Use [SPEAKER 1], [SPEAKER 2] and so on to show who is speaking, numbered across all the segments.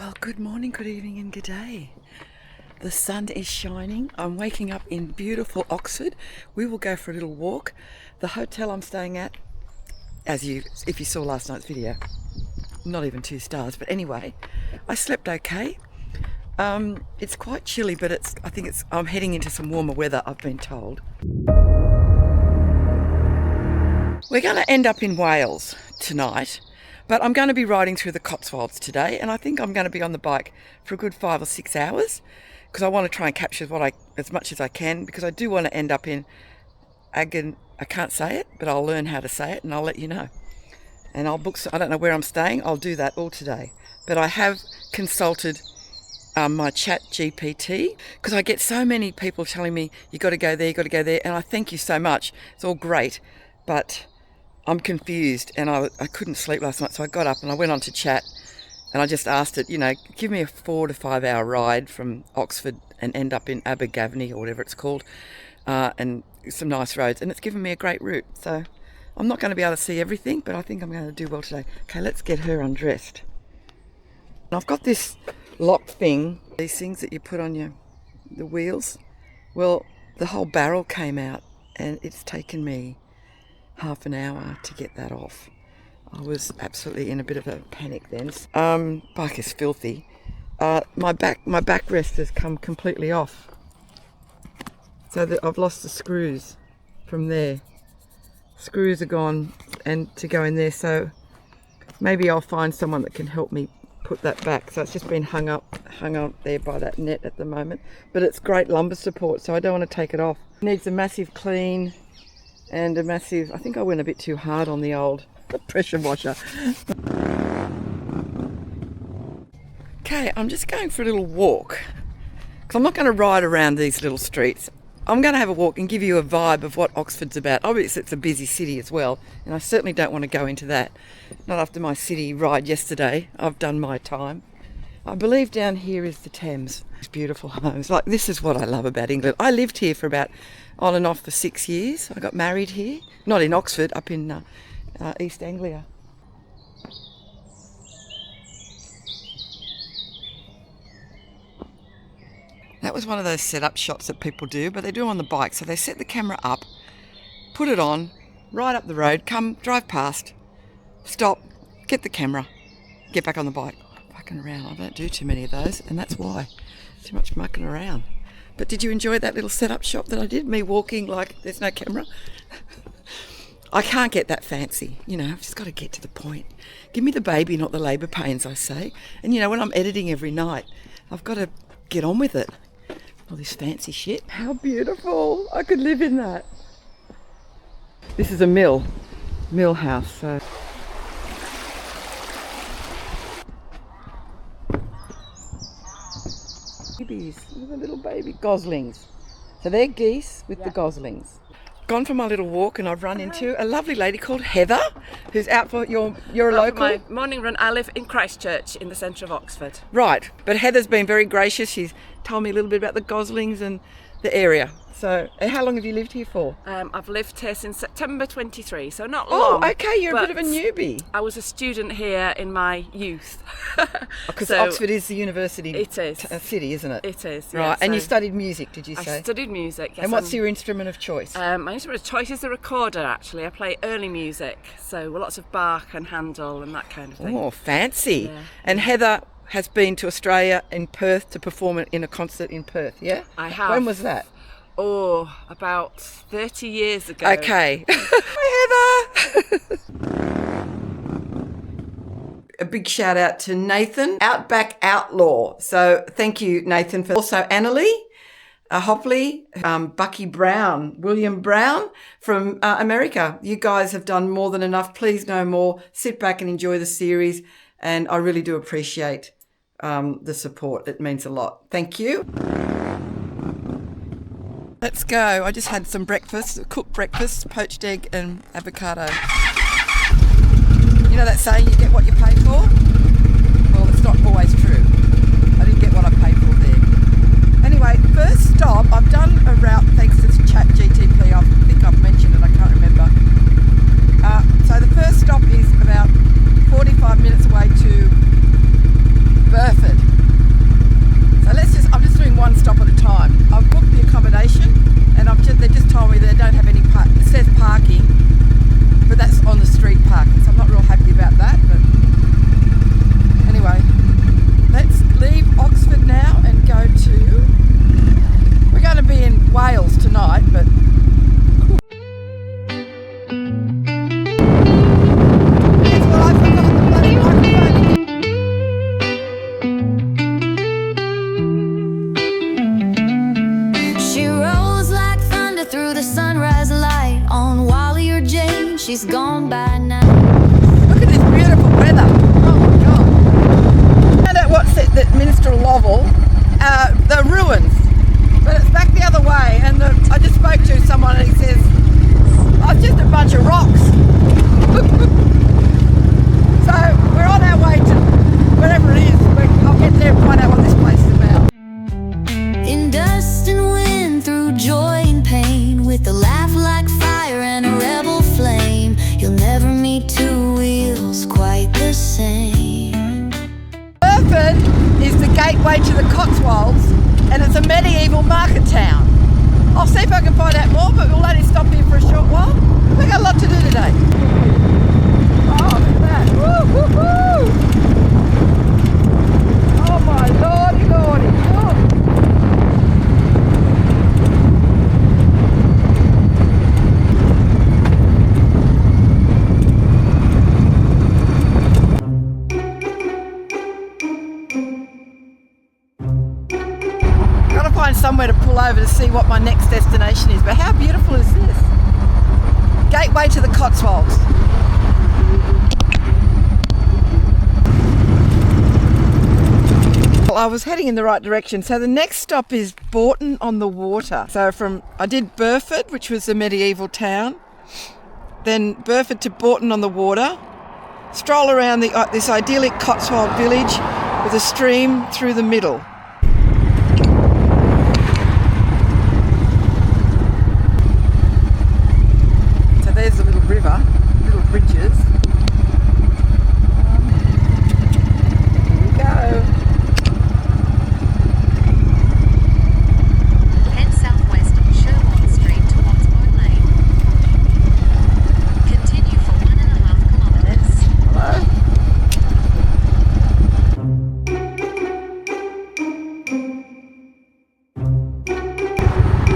[SPEAKER 1] Well, good morning, good evening and good day. The sun is shining. I'm waking up in beautiful Oxford. We will go for a little walk. The hotel I'm staying at, if you saw last night's video, not even 2 stars, but anyway, I slept okay. It's quite chilly, but I'm heading into some warmer weather, I've been told. We're going to end up in Wales tonight. But I'm going to be riding through the Cotswolds today, and I think I'm going to be on the bike for a good 5 or 6 hours because I want to try and capture as much as I can, because I do want to end up in I can't say it, but I'll learn how to say it and I'll let you know. And I don't know where I'm staying. I'll do that all today. But I have consulted my chat GPT, because I get so many people telling me you got to go there, you got to go there, and I thank you so much. It's all great, but I'm confused, and I couldn't sleep last night, so I got up and I went on to chat, and I just asked it, give me a 4 to 5 hour ride from Oxford and end up in Abergavenny or whatever it's called, and some nice roads, and it's given me a great route. So I'm not going to be able to see everything, but I think I'm going to do well today. Okay, let's get her undressed. And I've got this lock thing, these things that you put on the wheels. Well, the whole barrel came out, and it's taken me half an hour to get that off. I was absolutely in a bit of a panic then. Bike is filthy. My backrest has come completely off, so that I've lost the screws from there. Screws are gone and to go in there, so maybe I'll find someone that can help me put that back. So it's just been hung up there by that net at the moment, but it's great lumbar support, so I don't want to take it off. It needs a massive clean and I think I went a bit too hard on the old pressure washer. Okay, I'm just going for a little walk, because I'm not going to ride around these little streets. I'm going to have a walk and give you a vibe of what Oxford's about. Obviously it's a busy city as well, and I certainly don't want to go into that. Not after my city ride yesterday. I've done my time. I believe down here is the Thames. These beautiful homes. Like, this is what I love about England. I lived here for about on and off for 6 years. I got married here, not in Oxford, up in East Anglia. That was one of those setup shots that people do, but they do on the bike. So they set the camera up, put it on, ride up the road, come, drive past, stop, get the camera, get back on the bike. Mucking around. I don't do too many of those, and that's why. Too much mucking around. But did you enjoy that little setup shot that I did? Me walking like there's no camera? I can't get that fancy. I've just got to get to the point. Give me the baby, not the labour pains, I say. And when I'm editing every night, I've got to get on with it. All this fancy shit. How beautiful. I could live in that. This is a mill house. So. Babies, the little baby goslings. So they're geese with the goslings. Gone for my little walk, and I've run into a lovely lady called Heather, who's out for you're a local.
[SPEAKER 2] My morning run. I live in Christchurch in the centre of Oxford.
[SPEAKER 1] Right, but Heather's been very gracious. She's told me a little bit about the goslings and the area. So, how long have you lived here for?
[SPEAKER 2] I've lived here since September 23, so not long.
[SPEAKER 1] Oh, okay, you're a bit of a newbie.
[SPEAKER 2] I was a student here in my youth.
[SPEAKER 1] Because Oxford is the university city, isn't it?
[SPEAKER 2] It is,
[SPEAKER 1] right, and you studied music, did you say?
[SPEAKER 2] I studied music, yes.
[SPEAKER 1] And what's your instrument of choice?
[SPEAKER 2] My instrument of choice is the recorder, actually. I play early music, so lots of Bach and Handel and that kind of thing.
[SPEAKER 1] Oh, fancy.
[SPEAKER 2] Yeah.
[SPEAKER 1] And Heather has been to Australia in Perth to perform in a concert in Perth, yeah?
[SPEAKER 2] I have.
[SPEAKER 1] When was that?
[SPEAKER 2] Oh, about 30 years ago.
[SPEAKER 1] Okay. Hi, Heather. A big shout out to Nathan, Outback Outlaw. So thank you, Nathan, for also Annalie, Hopley, Bucky Brown, William Brown from America. You guys have done more than enough. Please no more. Sit back and enjoy the series. And I really do appreciate the support. It means a lot. Thank you. Let's go. I just had some breakfast, cooked breakfast, poached egg and avocado. You know that saying, you get what you pay for? Well, it's not always true. I didn't get what I paid for there. Anyway, first stop, I've done a route thanks to ChatGTP. I think I've mentioned it, I can't remember. So the first stop is about 45 minutes away to Burford. gateway to the Cotswolds, and it's a medieval market town. I'll see if I can find out more, but we'll only stop here for a short while. We've got a lot to do today. Oh, look at that. Woo, woo, woo. Oh my lordy, lordy. Oh. Gotta find somewhere to pull over to see what my next destination is, but how beautiful is this? Gateway to the Cotswolds. Well, I was heading in the right direction, so the next stop is Bourton on the Water. So I did Burford, which was a medieval town, then Burford to Bourton on the Water, stroll around this idyllic Cotswold village with a stream through the middle. So there's a little river, little bridges. Here we go.
[SPEAKER 3] Head southwest on Sherwood Street towards Moat Lane. Continue for 1.5 kilometres.
[SPEAKER 1] Hello.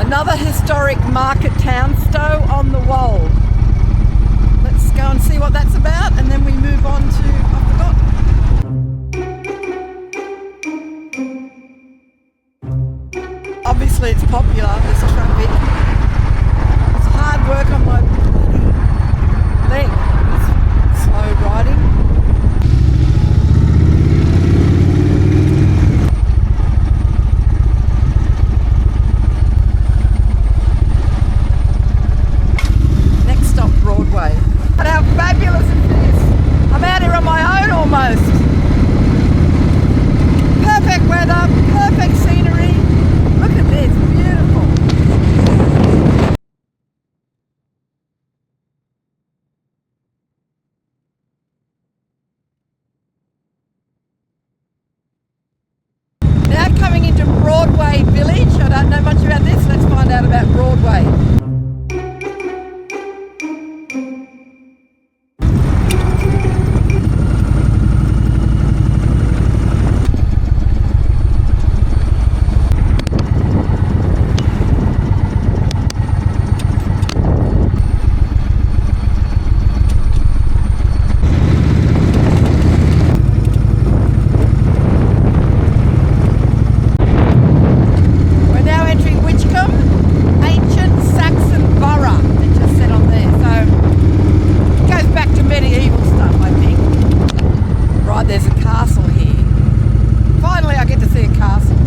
[SPEAKER 1] Another historic market town, Stowe on the Wold. Let's go and see what that's about, and then we move on to, I forgot. Obviously it's popular, there's traffic. It's hard work on my leg. It's slow riding. Next stop, Broadway. And how fabulous is this? I'm out here on my own almost. Perfect weather, perfect scenery. Look at this, beautiful. Now coming into Broadway Village. I don't know much about this. Let's find out about Broadway. We're now entering Whitcomb, ancient Saxon borough. It just said on there. So it goes back to medieval stuff, I think. Right, there's a castle here. Finally, I get to see a castle.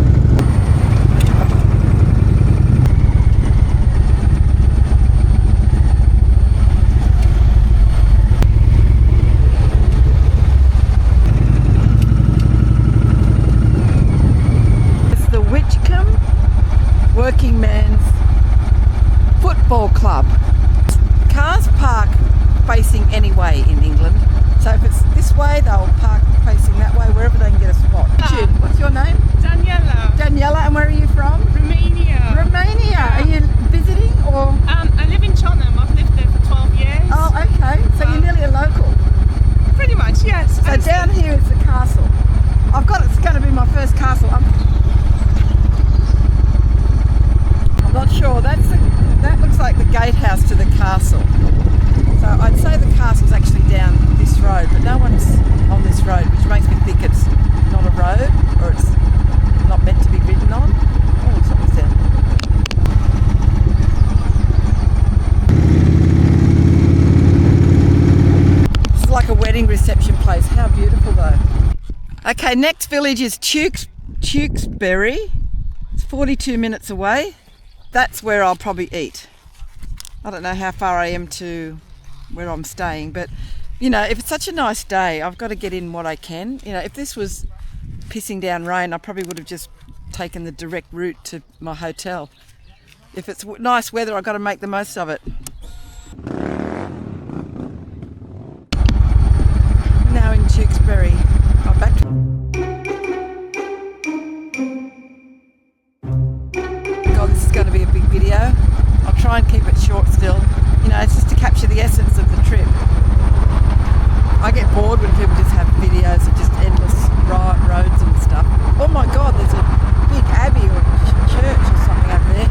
[SPEAKER 1] It's the Whitcomb Working Man's Football Club. Cars park facing any way in England. So if it's this way, they'll park facing that way, wherever they can get a spot. Jude, what's your name?
[SPEAKER 4] Daniela,
[SPEAKER 1] Daniela, and where are you from?
[SPEAKER 4] Romania.
[SPEAKER 1] Romania. Are you visiting or?
[SPEAKER 4] I live in Cheltenham. I've lived there for 12 years.
[SPEAKER 1] Oh, okay. So you're nearly a local.
[SPEAKER 4] Pretty much, yes.
[SPEAKER 1] So down here is the castle. It's going to be my first castle. I'm not sure. That looks like the gatehouse to the castle. So I'd say the castle's actually down this road, but no one's on this road, which makes me think it's not a road, or it's not meant to be ridden on. Oh, something's down. This is like a wedding reception place. How beautiful though. Okay, next village is Tewkesbury. It's 42 minutes away. That's where I'll probably eat. I don't know how far I am to where I'm staying, but you know, if it's such a nice day, I've got to get in what I can. You know, if this was pissing down rain, I probably would have just taken the direct route to my hotel. If it's nice weather, I've got to make the most of it. Now in Tewkesbury. I'm back. bored when people just have videos of just endless roads and stuff. Oh my God, there's a big abbey or church or something up there.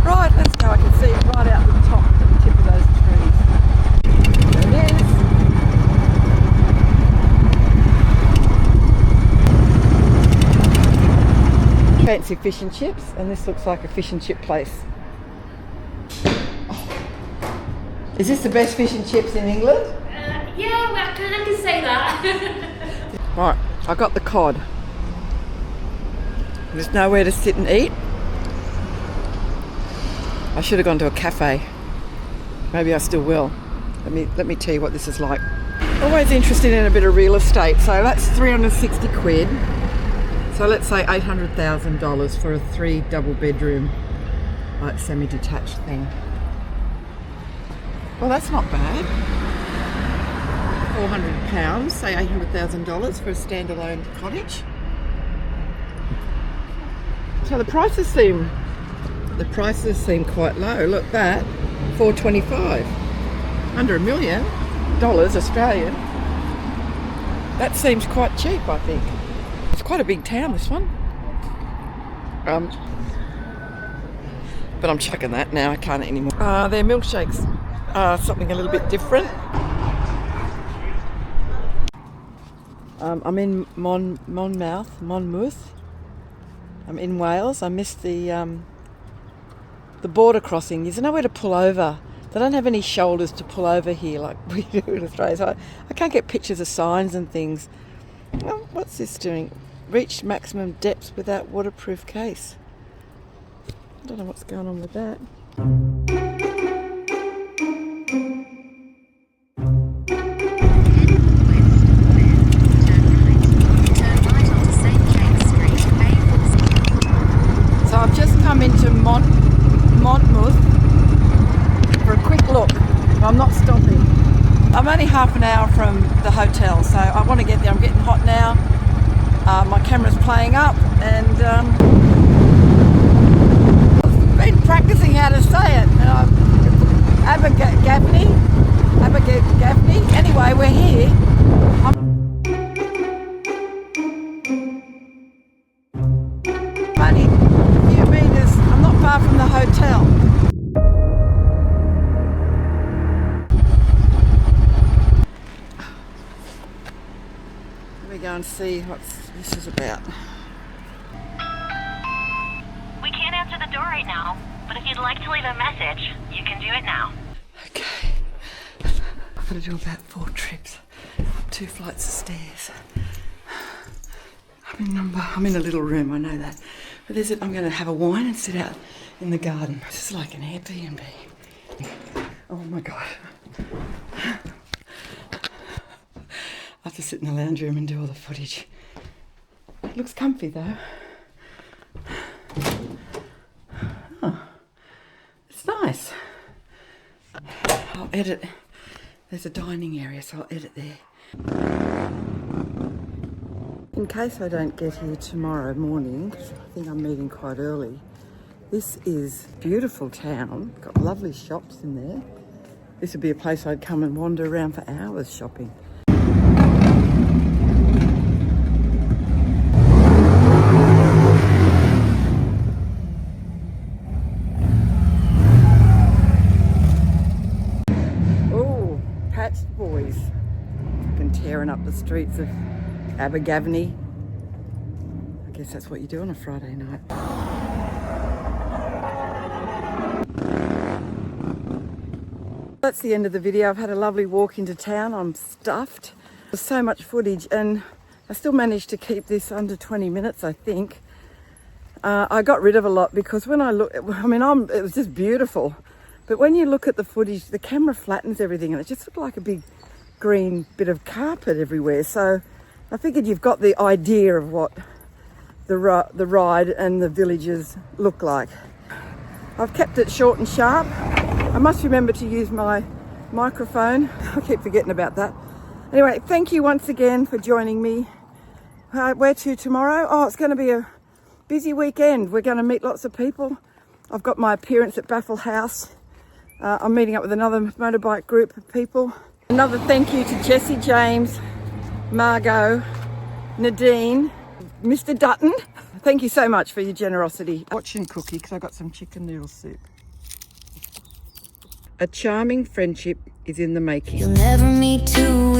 [SPEAKER 1] Right, let's go. I can see it right out the top, the tip of those trees. There it is. Fancy fish and chips, and this looks like a fish and chip place. Is this the best fish and chips in England?
[SPEAKER 3] Yeah, well, I can say that.
[SPEAKER 1] Right, I got the cod. There's nowhere to sit and eat. I should have gone to a cafe. Maybe I still will. Let me tell you what this is like. Always interested in a bit of real estate. So that's 360 quid. So let's say $800,000 for a 3 double bedroom, like semi-detached thing. Well, that's not bad. £400, say $800,000 for a standalone cottage. So the prices seem quite low. Look, that $425, under $1 million Australian. That seems quite cheap, I think. It's quite a big town, this one. But I'm chucking that now. I can't anymore. Their milkshakes are something a little bit different. I'm in Monmouth. I'm in Wales. I missed the border crossing. There's nowhere to pull over. They don't have any shoulders to pull over here like we do in Australia. So I can't get pictures of signs and things. Well, what's this doing? Reached maximum depth without waterproof case. I don't know what's going on with that. So I've just come into Monmouth for a quick look. I'm not stopping. I'm only half an hour from the hotel, so I want to get there. I'm getting hot now. My camera's playing up, and I've been practicing how to say it. Abergavenny. Anyway, we're here. I'm only a few meters. I'm not far from the hotel. Let me go and see what this is about.
[SPEAKER 5] We can't answer the door right now, but if you'd like to leave a message, you can do it now.
[SPEAKER 1] Okay. I've got to do about 4 trips, 2 flights of stairs. I'm in a little room, I know that. But I'm going to have a wine and sit out in the garden. This is like an Airbnb. Oh my God. I have to sit in the lounge room and do all the footage. It looks comfy though. Oh, it's nice. I'll edit. There's a dining area, so I'll edit there. In case I don't get here tomorrow morning, because I think I'm meeting quite early, this is a beautiful town. Got lovely shops in there. This would be a place I'd come and wander around for hours shopping. Oh, Pat's Boys. Fucking tearing up the streets of Abergavenny. I guess that's what you do on a Friday night. That's the end of the video. I've had a lovely walk into town. I'm stuffed. There's so much footage and I still managed to keep this under 20 minutes, I think. I got rid of a lot because when I look, it was just beautiful. But when you look at the footage, the camera flattens everything and it just looked like a big green bit of carpet everywhere. So I figured you've got the idea of what the ride and the villages look like. I've kept it short and sharp. I must remember to use my microphone. I keep forgetting about that. Anyway, thank you once again for joining me. Where to tomorrow? Oh, it's going to be a busy weekend. We're going to meet lots of people. I've got my appearance at Baffle House. I'm meeting up with another motorbike group of people. Another thank you to Jessie, James, Margot, Nadine, Mr. Dutton. Thank you so much for your generosity. Fortune cookie, because I got some chicken noodle soup. A charming friendship is in the making.
[SPEAKER 6] You'll never meet two